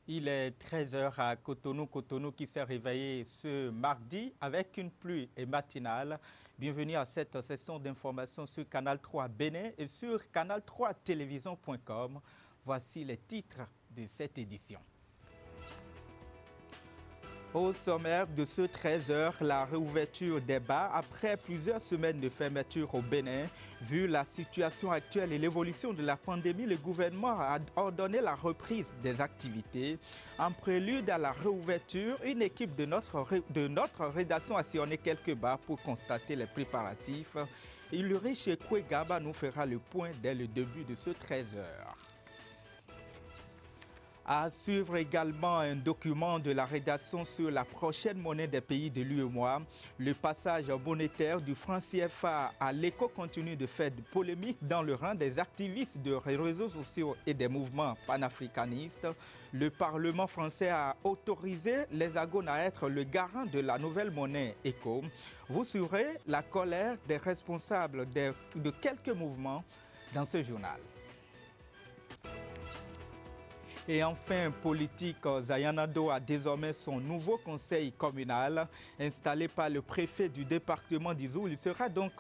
Il est 13 heures à Cotonou, Cotonou qui s'est réveillé ce mardi avec une pluie matinale. Bienvenue à cette session d'information sur Canal 3 Bénin et sur canal3 télévision.com. Voici les titres de cette édition. Au sommaire de ce 13 heures, la réouverture des bars après plusieurs semaines de fermeture au Bénin. Vu la situation actuelle et l'évolution de la pandémie, le gouvernement a ordonné la reprise des activités. En prélude à la réouverture, une équipe de notre rédaction a sillonné quelques bars pour constater les préparatifs. Ulrich Kwegaba nous fera le point dès le début de ce 13 heures. À suivre également un document de la rédaction sur la prochaine monnaie des pays de l'UEMOA. Le passage monétaire du franc CFA à l'écho continue de faire de polémique dans le rang des activistes de réseaux sociaux et des mouvements panafricanistes. Le Parlement français a autorisé l'Hexagone à être le garant de la nouvelle monnaie ECO. Vous suivrez la colère des responsables de quelques mouvements dans ce journal. Et enfin, politique, Zayanado a désormais son nouveau conseil communal installé par le préfet du département d'Izoul. Il sera donc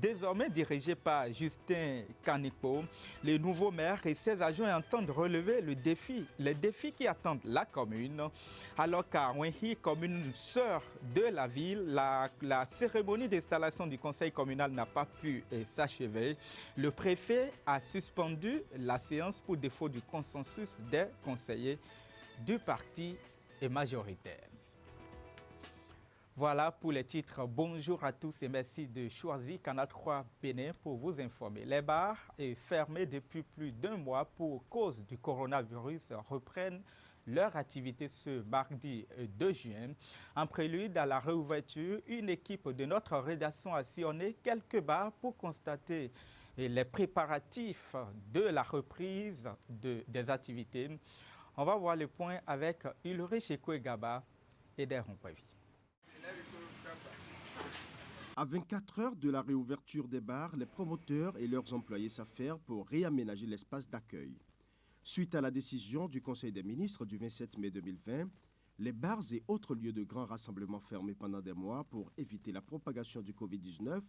désormais dirigé par Justin Kanipo. Les nouveaux maires et ses adjoints entendent relever les défis qui attendent la commune. Alors qu'à Wenhi, commune sœur de la ville, la cérémonie d'installation du conseil communal n'a pas pu s'achever. Le préfet a suspendu la séance pour défaut du consensus des conseillers du parti majoritaire. Voilà pour les titres. Bonjour à tous et merci de choisir Canal 3 Bénin pour vous informer. Les bars fermés depuis plus d'un mois pour cause du coronavirus reprennent leur activité ce mardi 2 juin. En prélude à la réouverture, une équipe de notre rédaction a sillonné quelques bars pour constater les préparatifs de la reprise des activités. On va voir le point avec Ulrich Kwegaba et Deron Pavi. À 24 heures de la réouverture des bars, les promoteurs et leurs employés s'affairent pour réaménager l'espace d'accueil. Suite à la décision du Conseil des ministres du 27 mai 2020, les bars et autres lieux de grands rassemblements fermés pendant des mois pour éviter la propagation du Covid-19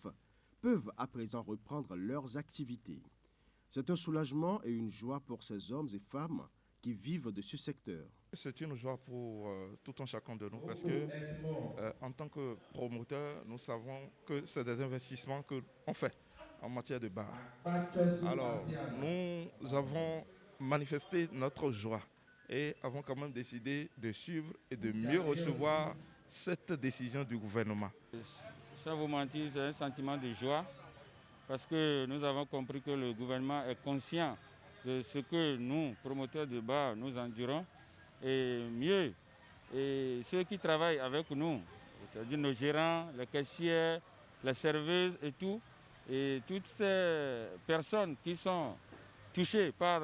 peuvent à présent reprendre leurs activités. C'est un soulagement et une joie pour ces hommes et femmes qui vivent de ce secteur. C'est une joie pour tout un chacun de nous parce que, en tant que promoteur, nous savons que c'est des investissements qu'on fait en matière de bar. Alors, nous avons manifesté notre joie et avons quand même décidé de suivre et de mieux recevoir cette décision du gouvernement. Sans vous mentir, c'est un sentiment de joie parce que nous avons compris que le gouvernement est conscient de ce que nous, promoteurs de bars, nous endurons. Et mieux, et ceux qui travaillent avec nous, c'est-à-dire nos gérants, les caissières, les serveuses et tout, et toutes ces personnes qui sont touchées par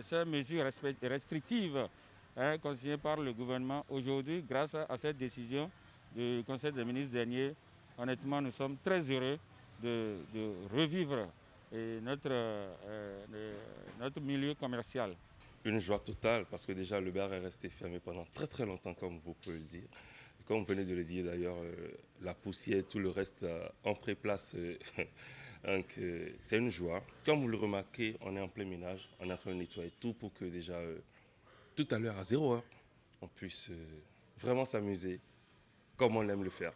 ces mesures restrictives consignées par le gouvernement, aujourd'hui, grâce à cette décision du Conseil des ministres dernier, honnêtement, nous sommes très heureux de revivre notre milieu commercial. Une joie totale parce que déjà le bar est resté fermé pendant très très longtemps comme vous pouvez le dire. Et comme vous venez de le dire d'ailleurs, la poussière, tout le reste en pré-place, donc c'est une joie. Comme vous le remarquez, on est en plein ménage, on est en train de nettoyer tout pour que déjà tout à l'heure à 0 heure, on puisse vraiment s'amuser comme on aime le faire.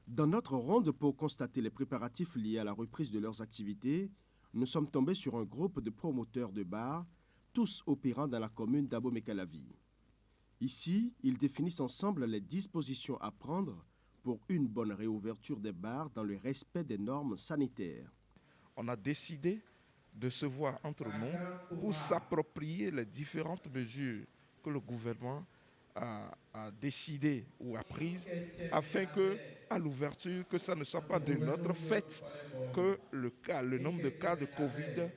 Dans notre ronde pour constater les préparatifs liés à la reprise de leurs activités, nous sommes tombés sur un groupe de promoteurs de bars, tous opérant dans la commune d'Abomey-Calavi. Ici, ils définissent ensemble les dispositions à prendre pour une bonne réouverture des bars dans le respect des normes sanitaires. On a décidé de se voir entre nous pour s'approprier les différentes mesures que le gouvernement a décidé ou a prises afin que, à l'ouverture, que ça ne soit pas de notre fait que le nombre de cas de Covid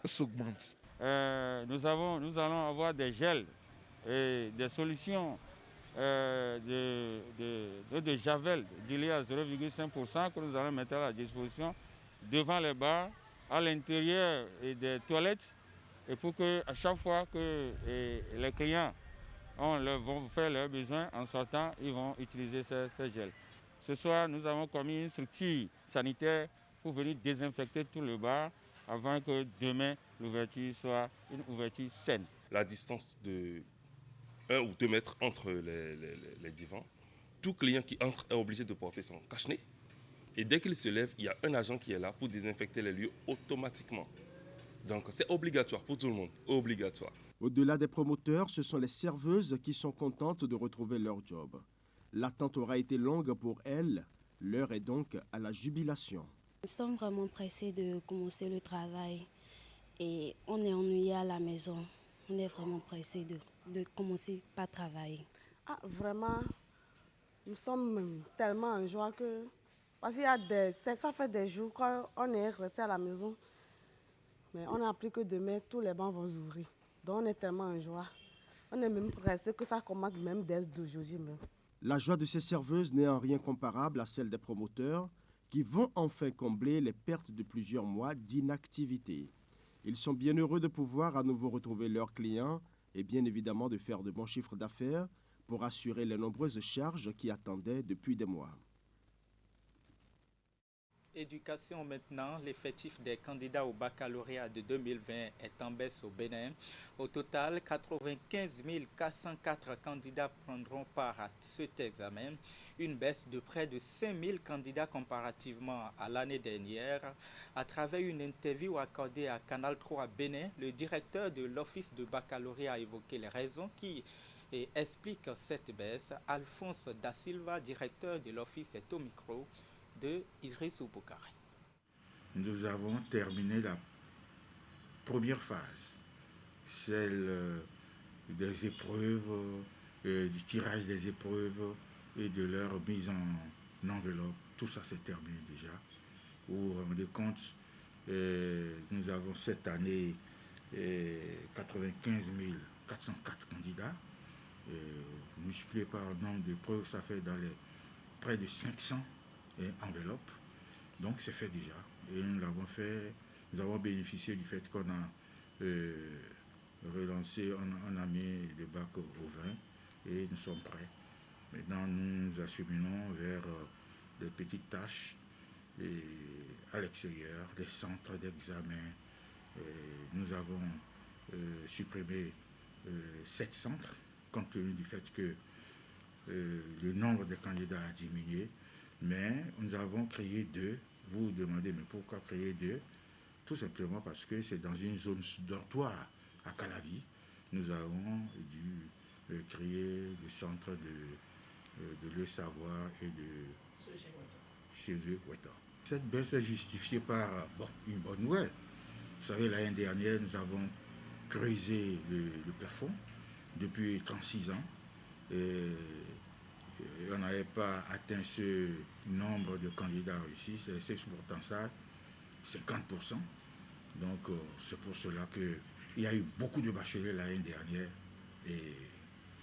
s'augmente. Nous allons avoir des gels et des solutions de javel dilué à 0,5% que nous allons mettre à la disposition devant les bars, à l'intérieur des toilettes Et pour que à chaque fois que les clients vont faire leurs besoins en sortant, ils vont utiliser ces gels. Ce soir, nous avons commis une structure sanitaire pour venir désinfecter tout le bar avant que demain, l'ouverture soit une ouverture saine. La distance de 1 ou 2 mètres entre les divans. Tout client qui entre est obligé de porter son cache-nez. Et dès qu'il se lève, il y a un agent qui est là pour désinfecter les lieux automatiquement. Donc c'est obligatoire pour tout le monde, obligatoire. Au-delà des promoteurs, ce sont les serveuses qui sont contentes de retrouver leur job. L'attente aura été longue pour elles. L'heure est donc à la jubilation. Nous sommes vraiment pressés de commencer le travail et on est ennuyés à la maison. On est vraiment pressés de commencer par travailler. Vraiment, nous sommes tellement en joie que... Parce que ça fait des jours qu'on est resté à la maison. Mais on a appris que demain, tous les bancs vont ouvrir. Donc on est tellement en joie. On est même pressé que ça commence même dès aujourd'hui même. La joie de ces serveuses n'est en rien comparable à celle des promoteurs qui vont enfin combler les pertes de plusieurs mois d'inactivité. Ils sont bien heureux de pouvoir à nouveau retrouver leurs clients et bien évidemment de faire de bons chiffres d'affaires pour assurer les nombreuses charges qui attendaient depuis des mois. Éducation maintenant, l'effectif des candidats au baccalauréat de 2020 est en baisse au Bénin. Au total, 95 404 candidats prendront part à cet examen, une baisse de près de 5 000 candidats comparativement à l'année dernière. À travers une interview accordée à Canal 3 Bénin, le directeur de l'office de baccalauréat a évoqué les raisons qui expliquent cette baisse. Alphonse Da Silva, directeur de l'office, est au micro de Idrissou Boukari. Nous avons terminé la première phase, celle des épreuves, du tirage des épreuves et de leur mise en enveloppe. Tout ça s'est terminé déjà. Vous vous rendez compte, nous avons cette année 95 404 candidats. Multiplié par le nombre d'épreuves, ça fait dans les près de 500 enveloppes. Donc c'est fait déjà. Et nous l'avons fait, nous avons bénéficié du fait qu'on a relancé, on a mis le bac au vin et nous sommes prêts. Maintenant nous nous acheminons vers des petites tâches à l'extérieur, les centres d'examen. Nous avons supprimé 7 centres compte tenu du fait que le nombre de candidats a diminué. Mais nous avons créé 2. Vous vous demandez, mais pourquoi créer 2? Tout simplement parce que c'est dans une zone dortoir à Calavi. Nous avons dû créer le centre de Le Savoir et de chez eux. Cette baisse est justifiée par une bonne nouvelle. Vous savez, l'année dernière, nous avons creusé le plafond depuis 36 ans. Et on n'avait pas atteint ce nombre de candidats ici, c'est pourtant ça, 50%. Donc c'est pour cela qu'il y a eu beaucoup de bacheliers l'année dernière et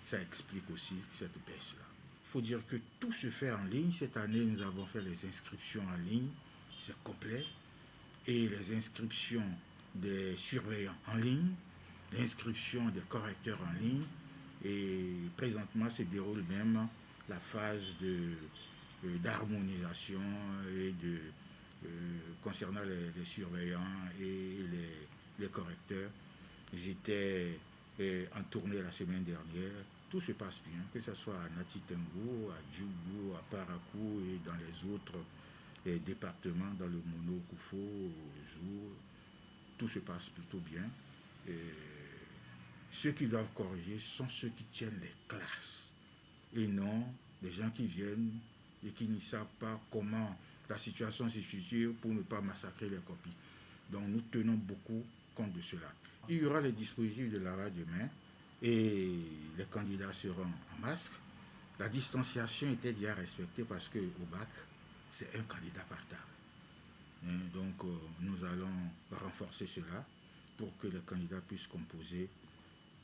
ça explique aussi cette baisse-là. Il faut dire que tout se fait en ligne. Cette année, nous avons fait les inscriptions en ligne, c'est complet. Et les inscriptions des surveillants en ligne, l'inscription des correcteurs en ligne. Et présentement se déroule même la phase d'harmonisation et concernant les surveillants et les correcteurs. J'étais en tournée la semaine dernière. Tout se passe bien, que ce soit à Natitengo, à Djougou, à Parakou et dans les autres départements, dans le Mono, Koufo, Zou. Tout se passe plutôt bien. Ceux qui doivent corriger sont ceux qui tiennent les classes et non les gens qui viennent et qui ne savent pas comment la situation se situe pour ne pas massacrer les copies. Donc nous tenons beaucoup compte de cela. Il y aura les dispositifs de lavage de mains et les candidats seront en masque. La distanciation était déjà respectée parce qu'au bac, c'est un candidat par table. Donc nous allons renforcer cela pour que les candidats puissent composer,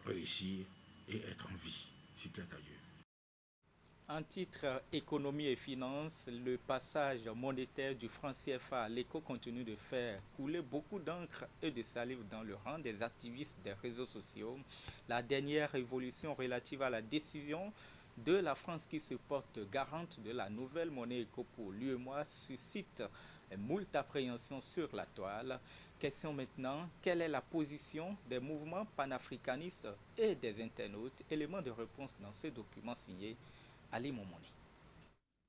réussir et être en vie, s'il plaît à Dieu. En titre économie et finances, le passage monétaire du franc CFA à l'éco continue de faire couler beaucoup d'encre et de salive dans le rang des activistes des réseaux sociaux. La dernière évolution relative à la décision de la France qui se porte garante de la nouvelle monnaie éco pour l'UEMOA suscite moult appréhensions sur la toile. Question maintenant, quelle est la position des mouvements panafricanistes et des internautes? Élément de réponse dans ce document signé Ali Momoni.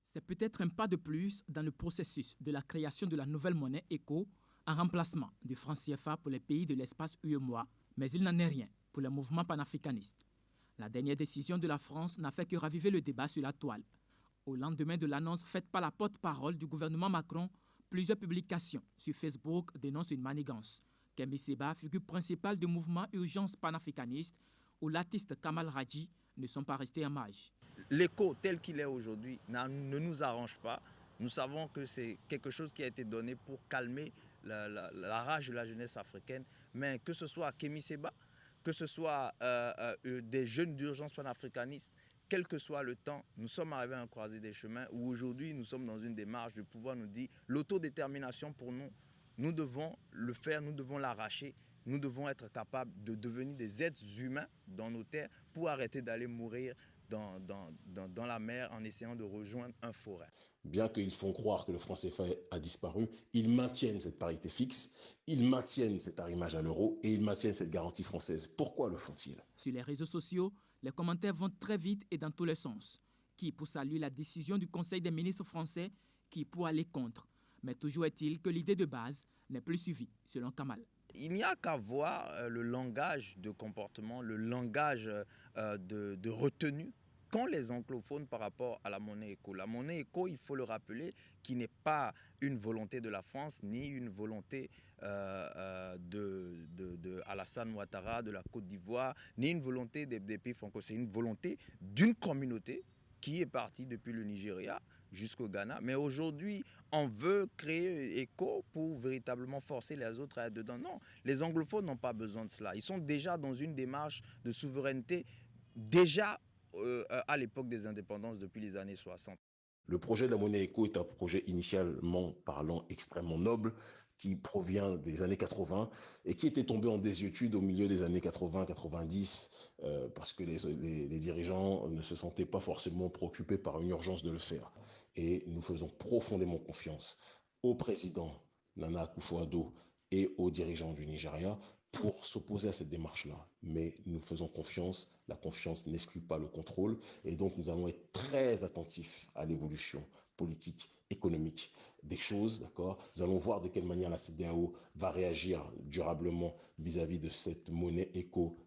C'est peut-être un pas de plus dans le processus de la création de la nouvelle monnaie éco en remplacement du franc CFA pour les pays de l'espace UEMOA, mais il n'en est rien pour le mouvement panafricaniste. La dernière décision de la France n'a fait que raviver le débat sur la toile. Au lendemain de l'annonce faite par la porte-parole du gouvernement Macron, plusieurs publications sur Facebook dénoncent une manigance. Kémi Séba, figure principale du mouvement Urgence panafricaniste, ou l'artiste Kamal Radji ne sont pas restés en marge. L'éco tel qu'il est aujourd'hui ne nous arrange pas. Nous savons que c'est quelque chose qui a été donné pour calmer la rage de la jeunesse africaine. Mais que ce soit Kémi Séba, que ce soit des jeunes d'urgence panafricanistes, quel que soit le temps, nous sommes arrivés à un croisé des chemins où aujourd'hui nous sommes dans une démarche de pouvoir nous dire l'autodétermination pour nous, nous devons le faire, nous devons l'arracher. Nous devons être capables de devenir des êtres humains dans nos terres pour arrêter d'aller mourir dans la mer en essayant de rejoindre un forêt. Bien qu'ils font croire que le franc CFA a disparu, ils maintiennent cette parité fixe, ils maintiennent cet arrimage à l'euro et ils maintiennent cette garantie française. Pourquoi le font-ils? Sur les réseaux sociaux, les commentaires vont très vite et dans tous les sens. Qui pour saluer la décision du Conseil des ministres français, qui pour aller contre. Mais toujours est-il que l'idée de base n'est plus suivie, selon Kamal. Il n'y a qu'à voir le langage de comportement, le langage de retenue qu'ont les anglophones par rapport à la monnaie éco. La monnaie éco, il faut le rappeler, qui n'est pas une volonté de la France, ni une volonté Alassane Ouattara, de la Côte d'Ivoire, ni une volonté des pays francophones. C'est une volonté d'une communauté qui est partie depuis le Nigeria jusqu'au Ghana. Mais aujourd'hui, on veut créer éco pour véritablement forcer les autres à être dedans. Non, les anglophones n'ont pas besoin de cela. Ils sont déjà dans une démarche de souveraineté, déjà à l'époque des indépendances, depuis les années 60. Le projet de la monnaie éco est un projet initialement parlant extrêmement noble, qui provient des années 80 et qui était tombé en désuétude au milieu des années 80-90 parce que les dirigeants ne se sentaient pas forcément préoccupés par une urgence de le faire. Et nous faisons profondément confiance au président Nana Akufo-Addo et aux dirigeants du Nigeria pour s'opposer à cette démarche-là. Mais nous faisons confiance, la confiance n'exclut pas le contrôle, et donc nous allons être très attentifs à l'évolution politique, économique des choses, d'accord? Nous allons voir de quelle manière la CEDEAO va réagir durablement vis-à-vis de cette monnaie éco.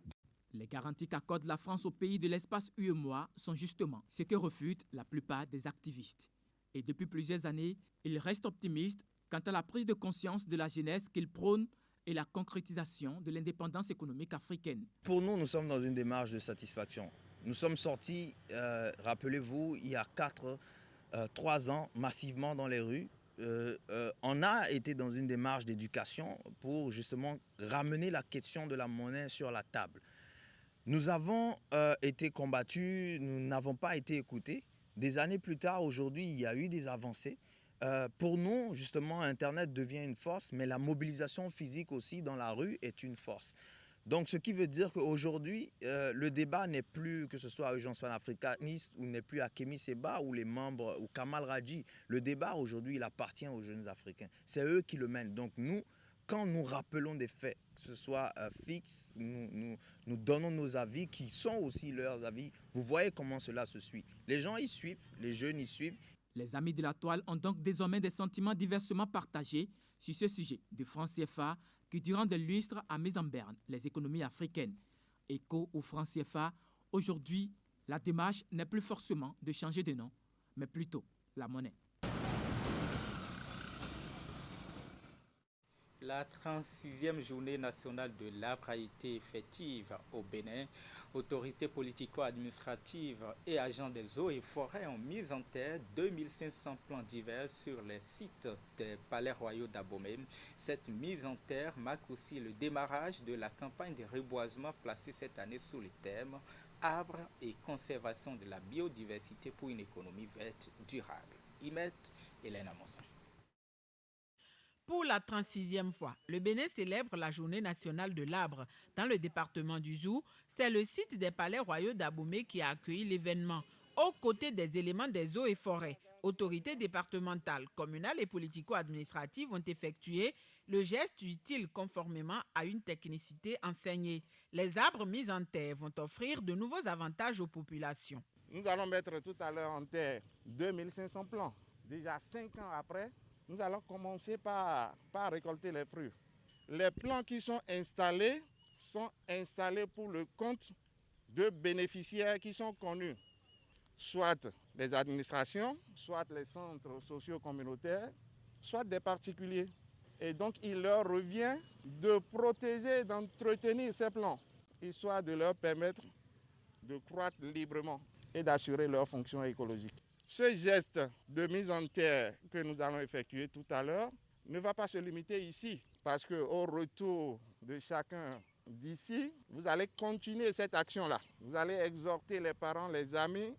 Les garanties qu'accorde la France aux pays de l'espace UEMOA sont justement ce que refutent la plupart des activistes. Et depuis plusieurs années, ils restent optimistes quant à la prise de conscience de la jeunesse qu'ils prônent et la concrétisation de l'indépendance économique africaine. Pour nous, nous sommes dans une démarche de satisfaction. Nous sommes sortis, rappelez-vous, il y a 3 ans, massivement dans les rues. On a été dans une démarche d'éducation pour justement ramener la question de la monnaie sur la table. Nous avons été combattus, nous n'avons pas été écoutés. Des années plus tard, aujourd'hui, il y a eu des avancées. Pour nous, justement, Internet devient une force, mais la mobilisation physique aussi dans la rue est une force. Donc, ce qui veut dire qu'aujourd'hui, le débat n'est plus, que ce soit à Urgence panafricaniste ou n'est plus à Kémi Séba ou les membres ou Kamal Radji. Le débat aujourd'hui, il appartient aux jeunes Africains. C'est eux qui le mènent. Donc, nous, quand nous rappelons des faits, que ce soit fixe, nous donnons nos avis qui sont aussi leurs avis. Vous voyez comment cela se suit. Les gens y suivent, les jeunes y suivent. Les amis de la toile ont donc désormais des sentiments diversement partagés sur ce sujet du franc CFA qui, durant des lustres, a mis en berne les économies africaines. Éco ou franc CFA, aujourd'hui, la démarche n'est plus forcément de changer de nom, mais plutôt la monnaie. La 36e journée nationale de l'arbre a été effective au Bénin. Autorités politico-administratives et agents des eaux et forêts ont mis en terre 2500 plants divers sur les sites des palais royaux d'Abomey. Cette mise en terre marque aussi le démarrage de la campagne de reboisement placée cette année sous le thème « Arbres et conservation de la biodiversité pour une économie verte durable ». Imet Hélène Amonson. Pour la 36e fois, le Bénin célèbre la journée nationale de l'arbre. Dans le département du Zou, c'est le site des palais royaux d'Abomey qui a accueilli l'événement. Aux côtés des éléments des eaux et forêts, autorités départementales, communales et politico-administratives ont effectué le geste utile conformément à une technicité enseignée. Les arbres mis en terre vont offrir de nouveaux avantages aux populations. Nous allons mettre tout à l'heure en terre 2500 plants. Déjà 5 ans après, nous allons commencer par récolter les fruits. Les plants qui sont installés pour le compte de bénéficiaires qui sont connus, soit les administrations, soit les centres sociaux communautaires, soit des particuliers. Et donc il leur revient de protéger, d'entretenir ces plants, histoire de leur permettre de croître librement et d'assurer leur fonction écologique. Ce geste de mise en terre que nous allons effectuer tout à l'heure ne va pas se limiter ici, parce qu'au retour de chacun d'ici, vous allez continuer cette action-là. Vous allez exhorter les parents, les amis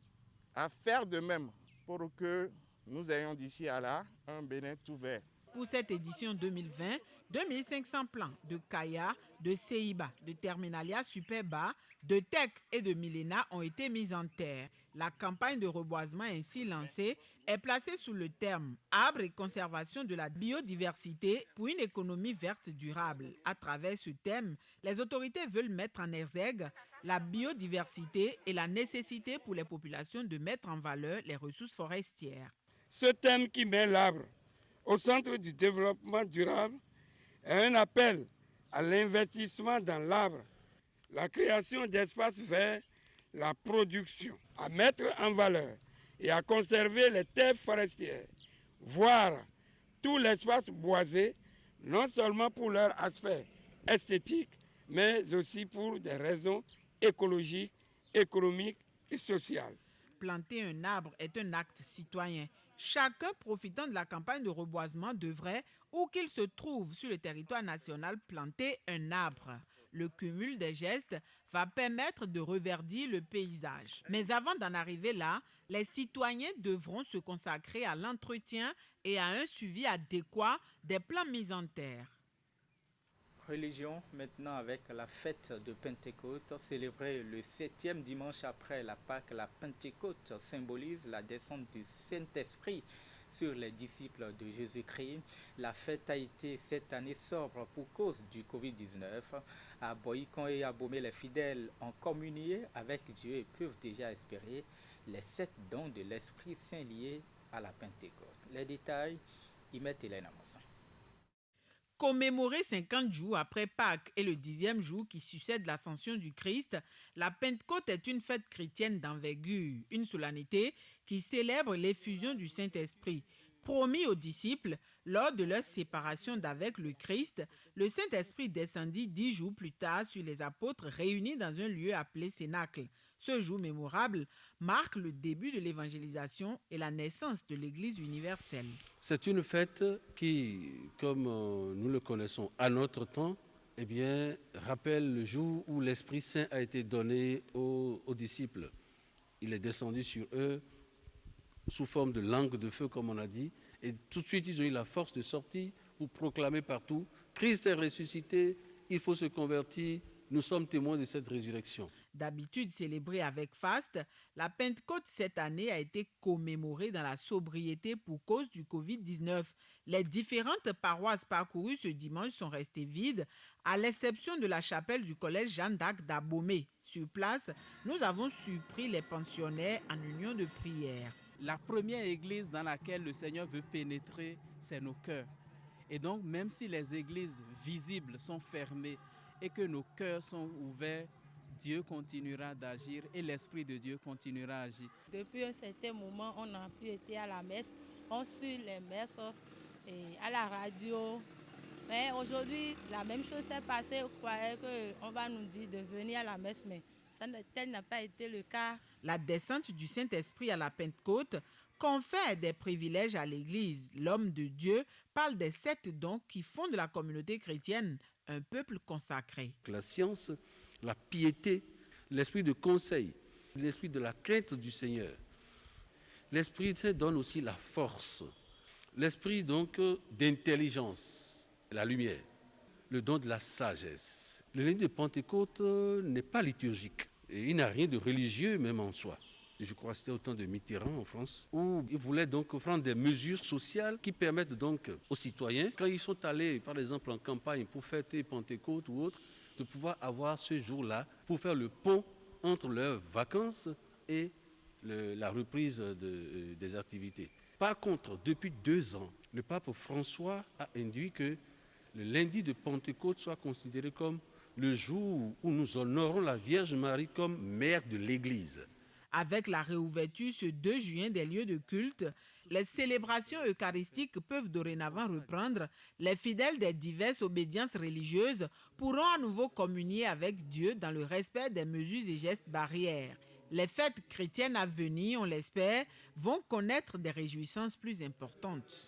à faire de même pour que nous ayons d'ici à là un Bénin tout vert. Pour cette édition 2020, 2500 plants de Kaya, de Seiba, de Terminalia Superba, de Tech et de Milena ont été mis en terre. La campagne de reboisement ainsi lancée est placée sous le terme « Arbres et conservation de la biodiversité pour une économie verte durable ». À travers ce thème, les autorités veulent mettre en exergue la biodiversité et la nécessité pour les populations de mettre en valeur les ressources forestières. Ce thème qui met l'arbre au centre du développement durable est un appel à l'investissement dans l'arbre, la création d'espaces verts, la production, à mettre en valeur et à conserver les terres forestières, voire tout l'espace boisé, non seulement pour leur aspect esthétique, mais aussi pour des raisons écologiques, économiques et sociales. Planter un arbre est un acte citoyen. Chacun profitant de la campagne de reboisement devrait, où qu'il se trouve sur le territoire national, planter un arbre. Le cumul des gestes va permettre de reverdir le paysage. Mais avant d'en arriver là, les citoyens devront se consacrer à l'entretien et à un suivi adéquat des plans mis en terre. Religion, maintenant avec la fête de Pentecôte, célébrée le 7e dimanche après la Pâque. La Pentecôte symbolise la descente du Saint-Esprit sur les disciples de Jésus-Christ. La fête a été cette année sobre pour cause du Covid-19. À Boïcon et à Abomey, les fidèles ont communié avec Dieu et peuvent déjà espérer les 7 dons de l'Esprit Saint liés à la Pentecôte. Les détails, Imet Hélène Amonson. Commémorer 50 jours après Pâques et le 10e jour qui succède l'ascension du Christ, la Pentecôte est une fête chrétienne d'envergure, une solennité qui célèbre l'effusion du Saint-Esprit. Promis aux disciples, lors de leur séparation d'avec le Christ, le Saint-Esprit descendit 10 jours plus tard sur les apôtres réunis dans un lieu appelé Cénacle. Ce jour mémorable marque le début de l'évangélisation et la naissance de l'Église universelle. C'est une fête qui, comme nous le connaissons à notre temps, rappelle le jour où l'Esprit Saint a été donné aux disciples. Il est descendu sur eux sous forme de langue de feu, comme on a dit, et tout de suite ils ont eu la force de sortir pour proclamer partout « Christ est ressuscité, il faut se convertir, nous sommes témoins de cette résurrection ». D'habitude célébrée avec faste, la Pentecôte cette année a été commémorée dans la sobriété pour cause du Covid-19. Les différentes paroisses parcourues ce dimanche sont restées vides, à l'exception de la chapelle du collège Jeanne d'Arc d'Abomey. Sur place, nous avons surpris les pensionnaires en union de prière. La première église dans laquelle le Seigneur veut pénétrer, c'est nos cœurs. Et donc, même si les églises visibles sont fermées et que nos cœurs sont ouverts, Dieu continuera d'agir et l'Esprit de Dieu continuera à agir. Depuis un certain moment, on n'a plus été à la messe. On suit les messes et à la radio. Mais aujourd'hui, la même chose s'est passée. On croyait qu'on va nous dire de venir à la messe, mais tel n'a pas été le cas. La descente du Saint-Esprit à la Pentecôte confère des privilèges à l'Église. L'homme de Dieu parle des 7 dons qui font de la communauté chrétienne un peuple consacré. La science, la piété, l'esprit de conseil, l'esprit de la crainte du Seigneur. L'esprit donne aussi la force, l'esprit donc d'intelligence, la lumière, le don de la sagesse. Le lundi de Pentecôte n'est pas liturgique et il n'a rien de religieux même en soi. Je crois que c'était au temps de Mitterrand en France, où il voulait donc prendre des mesures sociales qui permettent donc aux citoyens, quand ils sont allés par exemple en campagne pour fêter Pentecôte ou autre, de pouvoir avoir ce jour-là pour faire le pont entre leurs vacances et la reprise des activités. Par contre, depuis 2 ans, le pape François a induit que le lundi de Pentecôte soit considéré comme le jour où nous honorons la Vierge Marie comme mère de l'Église. Avec la réouverture ce 2 juin des lieux de culte, les célébrations eucharistiques peuvent dorénavant reprendre. Les fidèles des diverses obédiences religieuses pourront à nouveau communier avec Dieu dans le respect des mesures et gestes barrières. Les fêtes chrétiennes à venir, on l'espère, vont connaître des réjouissances plus importantes.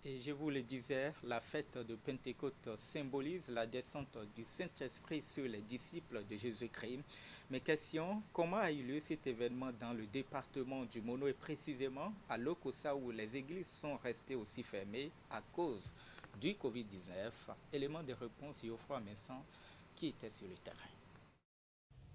Et je vous le disais, la fête de Pentecôte symbolise la descente du Saint-Esprit sur les disciples de Jésus-Christ. Mes questions, comment a eu lieu cet événement dans le département du Mono et précisément à Lokossa où les églises sont restées aussi fermées à cause du Covid-19? Élément de réponse, Geoffroy Messan qui était sur le terrain.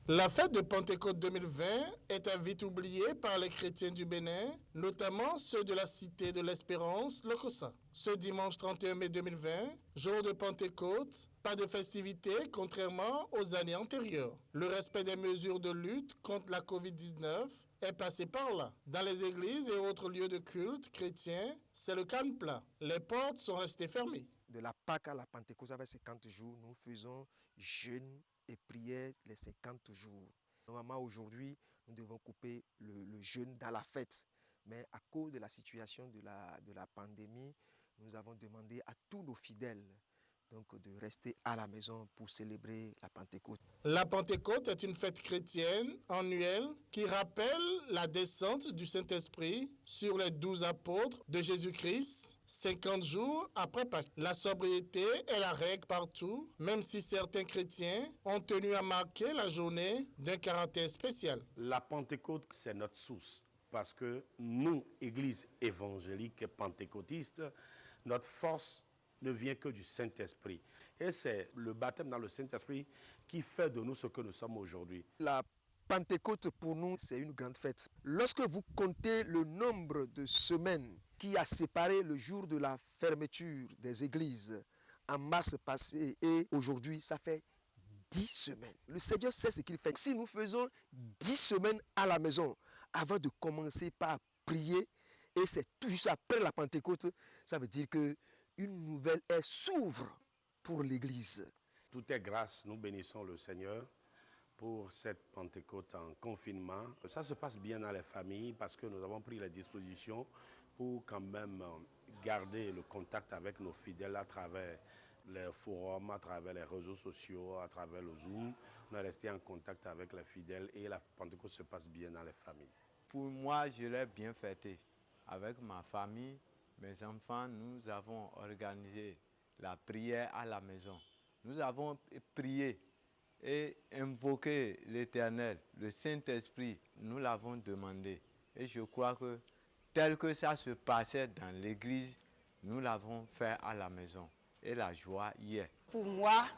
La fête de Pentecôte 2020 est vite oubliée par les chrétiens du Bénin, notamment ceux de la Cité de l'Espérance, Lokossa. Ce dimanche 31 mai 2020, jour de Pentecôte, pas de festivités contrairement aux années antérieures. Le respect des mesures de lutte contre la Covid-19 est passé par là. Dans les églises et autres lieux de culte chrétiens, c'est le calme plat. Les portes sont restées fermées. De la Pâque à la Pentecôte, avec 50 jours, nous faisons jeûne et prière les 50 jours. Normalement, aujourd'hui, nous devons couper le jeûne dans la fête. Mais à cause de la situation de la pandémie, nous avons demandé à tous nos fidèles donc, de rester à la maison pour célébrer la Pentecôte. La Pentecôte est une fête chrétienne annuelle qui rappelle la descente du Saint-Esprit sur les 12 apôtres de Jésus-Christ, 50 jours après Pâques. La sobriété est la règle partout, même si certains chrétiens ont tenu à marquer la journée d'un caractère spécial. La Pentecôte, c'est notre source, parce que nous, Église évangélique et pentecôtiste, notre force ne vient que du Saint-Esprit. Et c'est le baptême dans le Saint-Esprit qui fait de nous ce que nous sommes aujourd'hui. La Pentecôte, pour nous, c'est une grande fête. Lorsque vous comptez le nombre de semaines qui a séparé le jour de la fermeture des églises en mars passé et aujourd'hui, ça fait 10 semaines. Le Seigneur sait ce qu'il fait. Si nous faisons 10 semaines à la maison avant de commencer par prier, et c'est tout juste après la Pentecôte, ça veut dire que une nouvelle ère s'ouvre pour l'Église. Tout est grâce, nous bénissons le Seigneur pour cette Pentecôte en confinement. Ça se passe bien dans les familles parce que nous avons pris les dispositions pour quand même garder le contact avec nos fidèles à travers les forums, à travers les réseaux sociaux, à travers le Zoom. On est resté en contact avec les fidèles et la Pentecôte se passe bien dans les familles. Pour moi, je l'ai bien fêté avec ma famille. Mes enfants, nous avons organisé la prière à la maison. Nous avons prié et invoqué l'Éternel, le Saint-Esprit. Nous l'avons demandé. Et je crois que tel que ça se passait dans l'église, nous l'avons fait à la maison. Et la joie y est. Pour moi,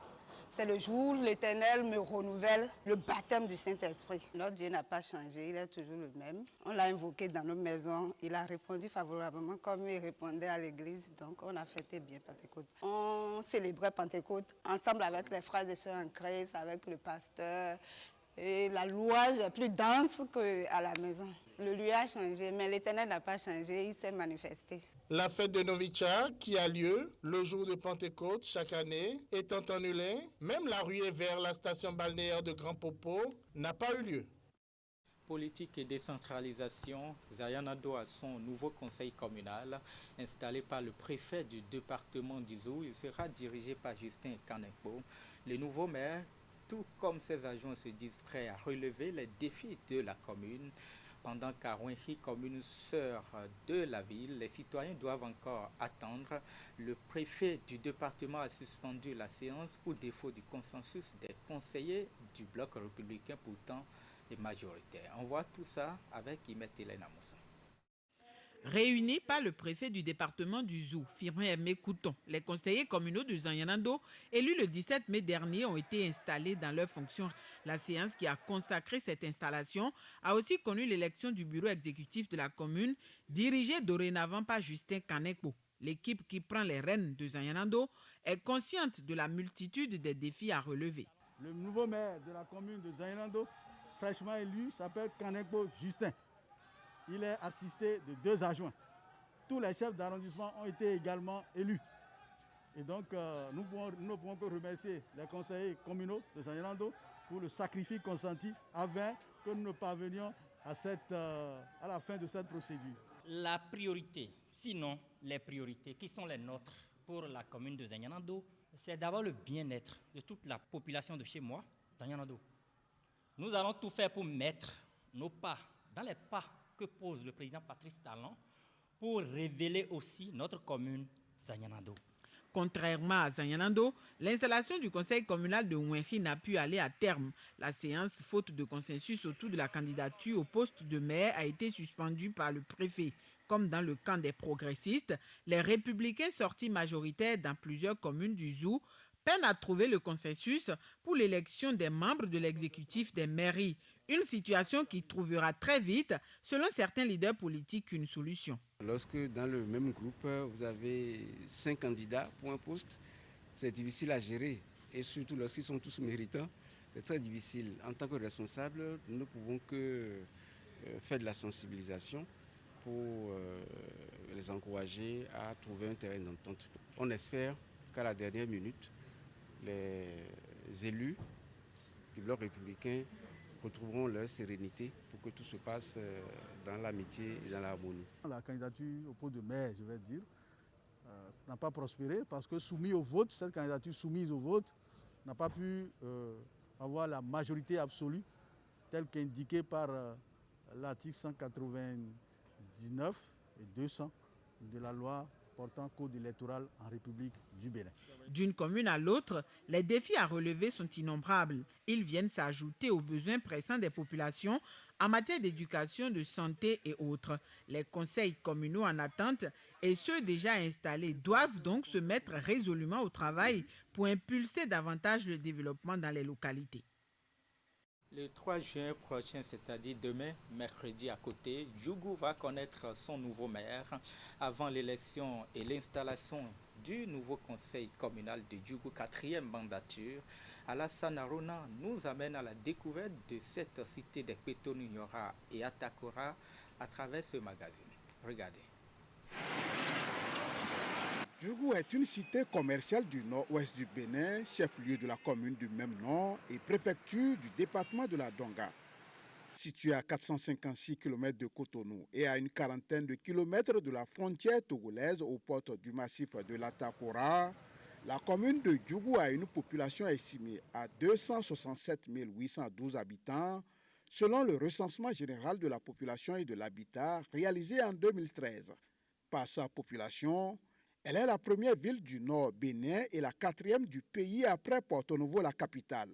c'est le jour où l'Éternel me renouvelle le baptême du Saint-Esprit. Notre Dieu n'a pas changé, il est toujours le même. On l'a invoqué dans nos maisons, il a répondu favorablement comme il répondait à l'église. Donc on a fêté bien Pentecôte. On célébrait Pentecôte ensemble avec les frères et sœurs en Christ, avec le pasteur. Et la louange est plus dense qu'à la maison. Le lieu a changé, mais l'Éternel n'a pas changé, il s'est manifesté. La fête de Novichak, qui a lieu le jour de Pentecôte chaque année, étant annulée, même la ruée vers la station balnéaire de Grand Popo n'a pas eu lieu. Politique et décentralisation, Zayana-Do a son nouveau conseil communal installé par le préfet du département d'Izou. Il sera dirigé par Justin Kanekbo. Le nouveau maire, tout comme ses adjoints, se disent prêts à relever les défis de la commune. Pendant qu'à Wenhi, commune sœur de la ville, les citoyens doivent encore attendre. Le préfet du département a suspendu la séance pour défaut du consensus des conseillers du bloc républicain, pourtant et majoritaire. On voit tout ça avec Imet Elena Mousson. Réunis par le préfet du département du Zou, Firmin Aimé Couton, les conseillers communaux de Zanyana-Do, élus le 17 mai dernier, ont été installés dans leurs fonctions. La séance qui a consacré cette installation a aussi connu l'élection du bureau exécutif de la commune, dirigé dorénavant par Justin Kanekbo. L'équipe qui prend les rênes de Zanyana-Do est consciente de la multitude des défis à relever. Le nouveau maire de la commune de Zanyana-Do, fraîchement élu, s'appelle Kanekbo Justin. Il est assisté de 2 adjoints. Tous les chefs d'arrondissement ont été également élus. Et donc, nous ne pouvons que remercier les conseillers communaux de Zanyana-Do pour le sacrifice consenti afin que nous parvenions à la fin de cette procédure. La priorité, sinon les priorités qui sont les nôtres pour la commune de Zanyana-Do, c'est d'abord le bien-être de toute la population de chez moi, Zanyana-Do. Nous allons tout faire pour mettre nos pas dans les pas que pose le président Patrice Talon pour révéler aussi notre commune Zanyana-Do. Contrairement à Zanyana-Do, l'installation du conseil communal de Wenhi n'a pu aller à terme. La séance, faute de consensus autour de la candidature au poste de maire, a été suspendue par le préfet. Comme dans le camp des progressistes, les républicains sortis majoritaires dans plusieurs communes du Zou peinent à trouver le consensus pour l'élection des membres de l'exécutif des mairies. Une situation qui trouvera très vite, selon certains leaders politiques, une solution. Lorsque dans le même groupe, vous avez 5 candidats pour un poste, c'est difficile à gérer. Et surtout lorsqu'ils sont tous méritants, c'est très difficile. En tant que responsable, nous ne pouvons que faire de la sensibilisation pour les encourager à trouver un terrain d'entente. On espère qu'à la dernière minute, les élus du bloc républicain retrouveront leur sérénité pour que tout se passe dans l'amitié et dans l'harmonie. La candidature au poste de maire, je vais dire, n'a pas prospéré parce que soumis au vote, cette candidature soumise au vote n'a pas pu avoir la majorité absolue telle qu'indiquée par l'article 199 et 200 de la loi portant code électoral en République du Bénin. D'une commune à l'autre, les défis à relever sont innombrables. Ils viennent s'ajouter aux besoins pressants des populations en matière d'éducation, de santé et autres. Les conseils communaux en attente et ceux déjà installés doivent donc se mettre résolument au travail pour impulser davantage le développement dans les localités. Le 3 juin prochain, c'est-à-dire demain, mercredi à côté, Djougou va connaître son nouveau maire. Avant l'élection et l'installation du nouveau conseil communal de Djougou, 4e mandature, Alassane Arona nous amène à la découverte de cette cité des Pétonignora et Atakora à travers ce magazine. Regardez. Djougou est une cité commerciale du nord-ouest du Bénin, chef-lieu de la commune du même nom et préfecture du département de la Donga. Située à 456 km de Cotonou et à une quarantaine de kilomètres de la frontière togolaise aux portes du massif de l'Atakora, la commune de Djougou a une population estimée à 267 812 habitants, selon le recensement général de la population et de l'habitat réalisé en 2013. Par sa population, elle est la première ville du Nord Bénin et la 4e du pays après Porto Novo, la capitale.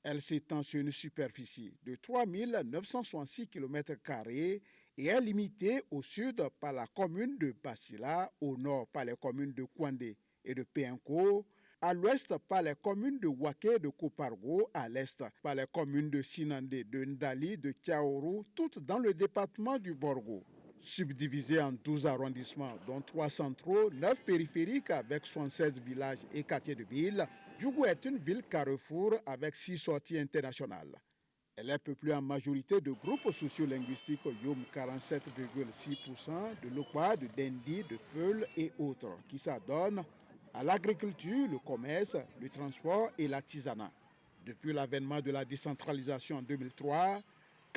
Elle s'étend sur une superficie de 3 966 km² et est limitée au sud par la commune de Basila, au nord par les communes de Kwandé et de Péenko, à l'ouest par les communes de Waké et de Kopargo, à l'est par les communes de Sinandé, de Ndali, de Tiaourou, toutes dans le département du Borgo. Subdivisée en 12 arrondissements, dont 3 centraux, 9 périphériques avec 76 villages et quartiers de ville, Djougou est une ville carrefour avec 6 sorties internationales. Elle est peuplée en majorité de groupes sociolinguistiques Youm 47,6%, de Lokwa, de Dendi, de Peul et autres, qui s'adonnent à l'agriculture, le commerce, le transport et l'artisanat. Depuis l'avènement de la décentralisation en 2003,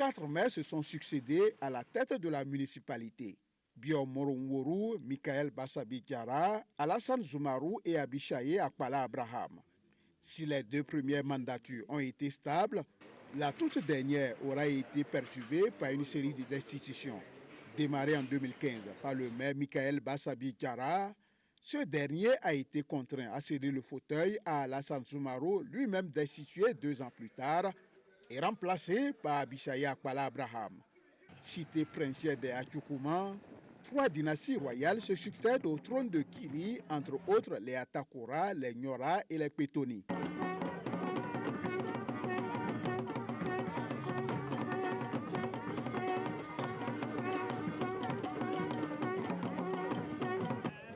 4 maires se sont succédés à la tête de la municipalité. Bio Morongworu, Michael Bassabi Diarra, Alassane Zoumarou et Abishaye Akpala Abraham. Si les 2 premières mandatures ont été stables, la toute dernière aura été perturbée par une série de destitutions. Démarrée en 2015 par le maire Michael Bassabi Diarra, ce dernier a été contraint à céder le fauteuil à Alassane Zoumarou, lui-même destitué 2 ans plus tard, et remplacé par Abishaye Akpala Abraham. Cité princière des Atchoukouman, 3 dynasties royales se succèdent au trône de Kili, entre autres les Atakora, les Nyora et les Pétoni.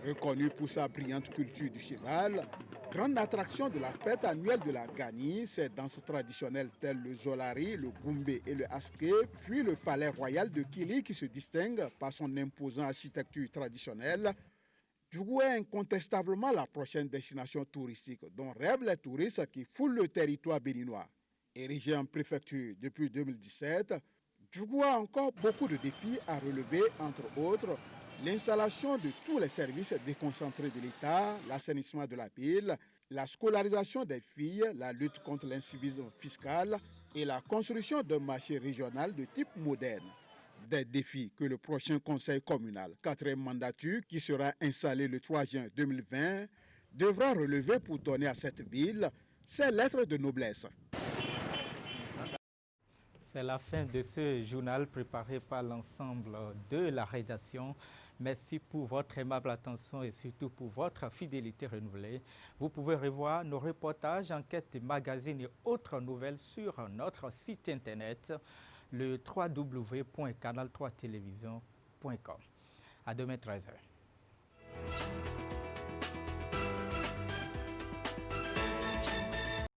Reconnu pour sa brillante culture du cheval, grande attraction de la fête annuelle de la Gani, ses danses traditionnelles telles le Zolari, le Goumbé et le Aské, puis le palais royal de Kili qui se distingue par son imposante architecture traditionnelle. Djougou est incontestablement la prochaine destination touristique dont rêvent les touristes qui foulent le territoire béninois. Érigé en préfecture depuis 2017, Djougou a encore beaucoup de défis à relever, entre autres l'installation de tous les services déconcentrés de l'État, l'assainissement de la ville, la scolarisation des filles, la lutte contre l'incivisme fiscal et la construction d'un marché régional de type moderne. Des défis que le prochain conseil communal, 4e mandature, qui sera installé le 3 juin 2020, devra relever pour donner à cette ville ses lettres de noblesse. C'est la fin de ce journal préparé par l'ensemble de la rédaction. Merci pour votre aimable attention et surtout pour votre fidélité renouvelée. Vous pouvez revoir nos reportages, enquêtes, magazines et autres nouvelles sur notre site internet, le www.canal3television.com. À demain 13h.